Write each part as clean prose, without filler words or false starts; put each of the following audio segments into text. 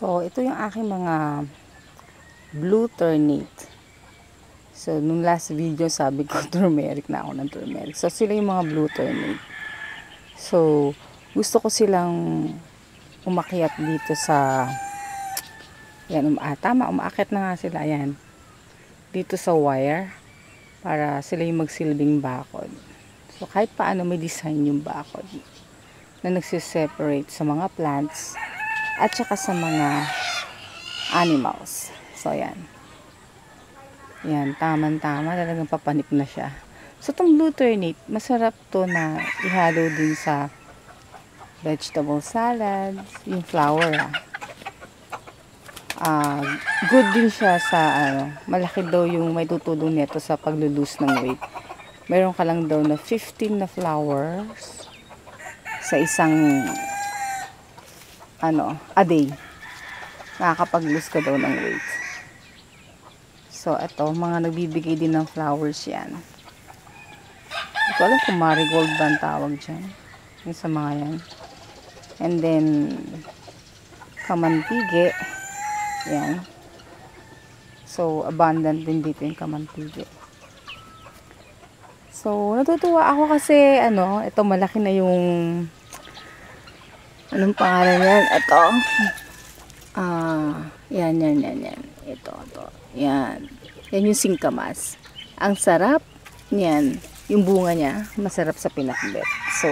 So, ito yung aking mga blue ternate. So, nung last video, sabi ko, turmeric na ako ng turmeric. So, sila yung mga blue ternate. So, gusto ko silang umakyat dito sa, yan, tama, umakyat na nga sila, yan. Dito sa wire, para sila yung magsilbing bakod. So, kahit paano may design yung bakod na nagsiseparate sa mga plants at saka sa mga animals. So, yan. Yan, tama-tama. Talagang papanik na siya. So, itong blue ternate, masarap to na ihalo din sa vegetable salads. Yung flour, good din siya sa, malaki daw yung may tutulong nito sa paglulose ng weight. Meron ka lang daw na 15 na flowers sa isang, a day. Nakakapag-lose ka daw ng weight. So, ito, mga nagbibigay din ng flowers yan. Hindi ko alam kung marigold ba ang tawag dyan. Yung sa mga yan. And then, kamantige. Yan. So, abundant din dito yung kamantige. So, natutuwa ako kasi, ito malaki na yung, anong pangalan yan? Ito. Yan. Ito. Yan. Yan yung singkamas. Ang sarap niyan. Yung bunga niya, masarap sa pinakbet. So,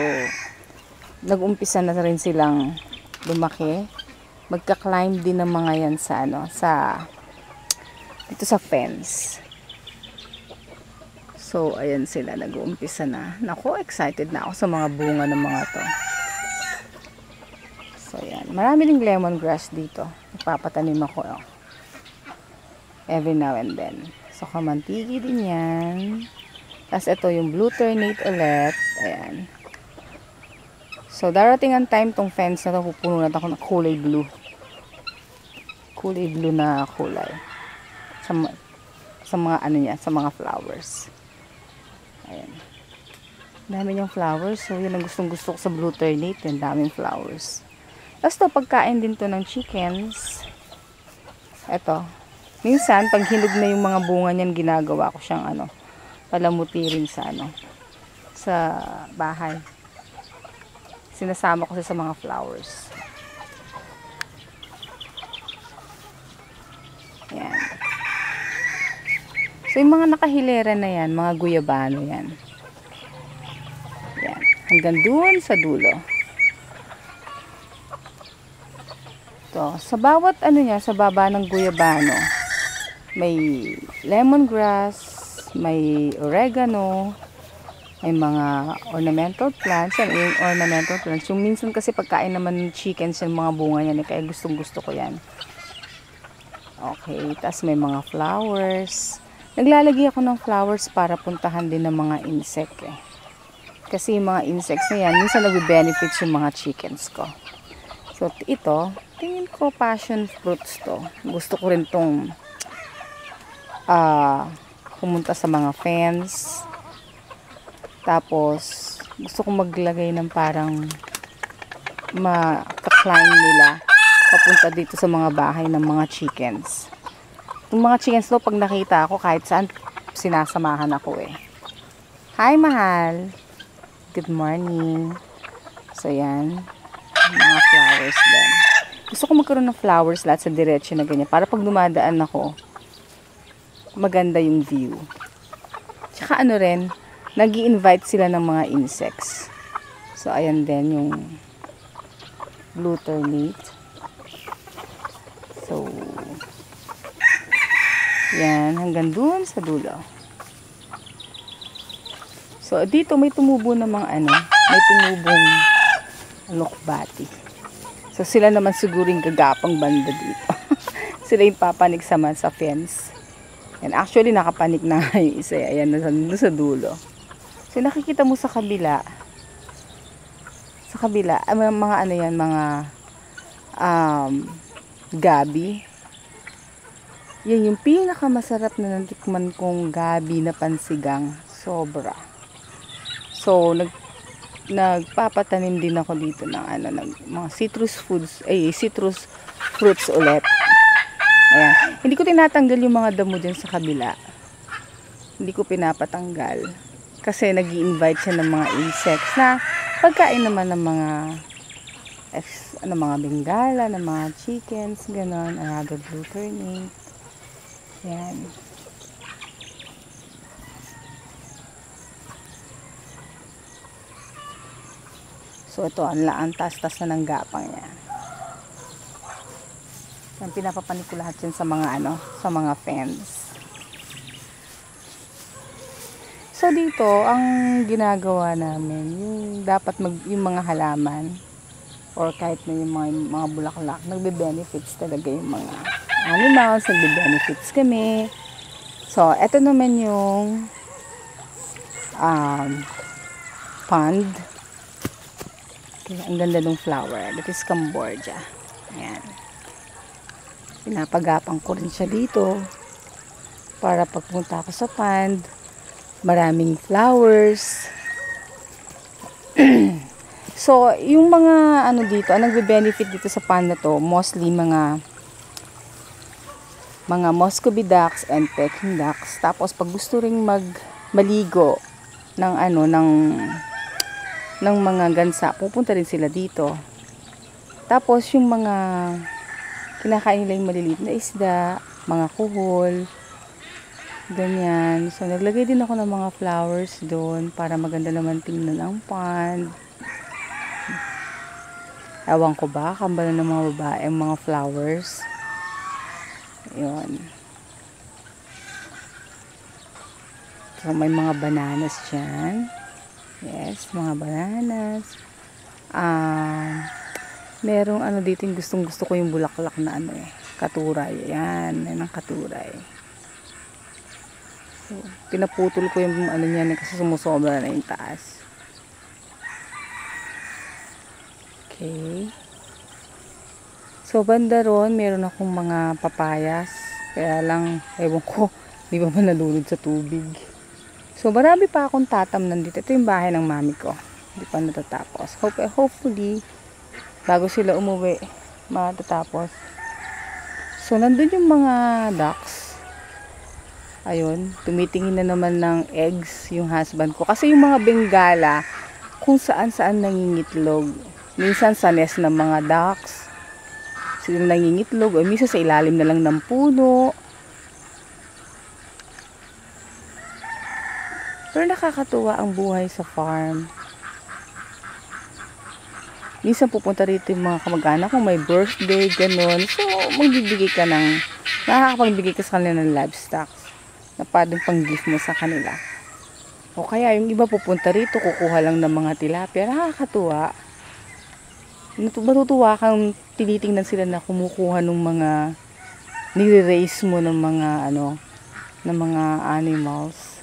nag-umpisa na rin silang lumaki. Magka-climb din ng mga yan sa, dito sa fence. So, ayan sila. Nag-uumpisa na. Naku, excited na ako sa mga bunga ng mga to. So, ayan. Marami ding lemongrass dito. Ipapatanim ako, every now and then. So, kamantigi din yan. Tapos, ito yung blue ternate ulit. Ayan. So, darating ang time tong fence na to, pupuno na ako ng kulay blue. Kulay blue na kulay. Sa mga niya, sa mga flowers. Ayan. Dami niyang flowers. So, yun ang gustong-gusto ko sa blue ternate. Yung daming flowers. Tapos, to, pagkain din to ng chickens. Ito. Minsan, pag hinog na yung mga bunga niyan, ginagawa ko siyang, palamuti rin sa, sa bahay. Sinasama ko siya sa mga flowers. Yan. So, yung mga nakahilera na yan, mga guyabano yan. Yan. Hanggang doon sa dulo. To, sa bawat niya, sa baba ng guyabano, may lemongrass, may oregano, may mga ornamental plants. Yan, yung ornamental plants. Yung minsan kasi pagkain naman ng chickens yung mga bunga yan, kaya gustong-gusto ko yan. Okay, tas may mga flowers. Naglalagay ako ng flowers para puntahan din ng mga insect Kasi yung mga insects na yan, minsan nag-benefits yung mga chickens ko. So, ito, tingin ko passion fruits to. Gusto ko rin tong pumunta sa mga fence. Tapos, gusto kong maglagay ng parang maka-climb nila papunta dito sa mga bahay ng mga chickens. Yung mga chickens to, pag nakita ako, kahit saan, sinasamahan ako Hi, mahal! Good morning! So, yan. Mga flowers din. Gusto ko magkaroon ng flowers lahat sa diretso na ganyan. Para pag dumadaan ako, maganda yung view. Tsaka rin, nag-i-invite sila ng mga insects. So, ayan din yung blue ternate. So, yan, hanggang dun sa dulo. So, dito may tumubo ng mga may tumubong lukbati. So, sila naman siguring gagapang banda dito. Sila yung papanik sa fence. And actually, nakapanik na yung isa. Ayan, nasa dulo. So, nakikita mo sa kabila. Mga yan, mga gabi. Yan yung pinakamasarap na natikman kong gabi na pansigang. Sobra. So, nagpapatanim din ako dito ng mga citrus citrus fruits ulit. Ayan. Hindi ko tinatanggal yung mga damo dyan sa kabila. Hindi ko pinapatanggal. Kasi nag-i-invite siya ng mga insects na pagkain naman ng mga mga bengala, ng mga chickens, ganon. Another blue turnip. Ayan. So ito, ang taas-taas na ng gapang niya. Yan, pinapapanik ko lahat yun sa mga sa mga fence. So dito, ang ginagawa namin, yung dapat yung mga halaman or kahit na yung mga bulaklak, nagbe-benefits talaga yung mga animals, nagbe-benefits kami. So, eto naman yung pond. Ang ganda ng flower. That is Cambodia. Ayan. Pinapagapang ko rin siya dito para pagpunta ako sa pond, maraming flowers. So, yung mga dito, ang nagbe-benefit dito sa pond na to, mostly mga Muscovy ducks and Peking ducks. Tapos pag gusto ring maligo ng mga gansa, pupunta rin sila dito. Tapos yung mga kinakain nila yung maliliit na isda, mga kuhol, ganyan. So naglagay din ako ng mga flowers doon para maganda naman tingnan ang pond. Ewan ko ba, kambal ng mga babae ang mga flowers. Ayun. So may mga bananas dyan. Yes, mga bananas. Merong dito yung gustong-gusto ko yung bulaklak na katuray. Ayan, yan ang katuray. So, pinaputol ko yung niyan kasi sumusobra na yung taas. Okay. So, banda ron, meron akong mga papayas. Kaya lang, ewan ko, di ba nalunod sa tubig. So, marami pa akong tatamnan dito. Ito yung bahay ng mami ko. Hindi pa natatapos. Hopefully, bago sila umuwi, matatapos. So, nandun yung mga ducks. Ayun, tumitingin na naman ng eggs yung husband ko. Kasi yung mga bengala, kung saan-saan nangingitlog. Minsan sa nest ng mga ducks, sila nangingitlog. O minsan sa ilalim na lang ng puno. Pero nakakatuwa ang buhay sa farm. Minsan pupunta rito yung mga kamag-anak kung may birthday, ganun. So, nakakapagbigay ka sa kanila ng livestock na pwedeng pang-gift mo sa kanila. O kaya yung iba pupunta rito, kukuha lang ng mga tilapia. Nakakatuwa. Matutuwa kang tinitingnan sila na kumukuha ng mga nire-raise mo ng mga ng mga animals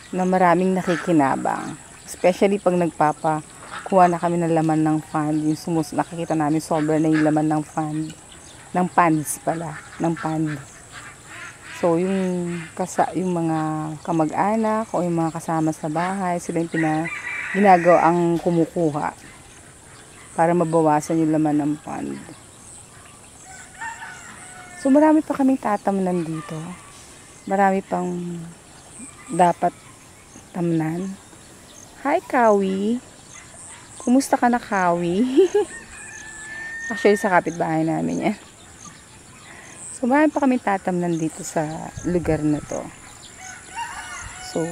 na maraming nakikinabang. Especially pag nagpapakuha na kami ng laman ng pond, nakikita namin sobra na yung laman ng pond. Ng ponds pala. Ng pond. So, yung mga kamag-anak o yung mga kasama sa bahay, sila yung ginagawa ang kumukuha para mabawasan yung laman ng pond. So, marami pa kaming tatamnan dito. Marami pang dapat tamnan. Hi, Kawi. Kumusta ka na, Kawi? Actually, sa kapitbahay namin yan. So, marami pa kami tatamnan dito sa lugar na to. So,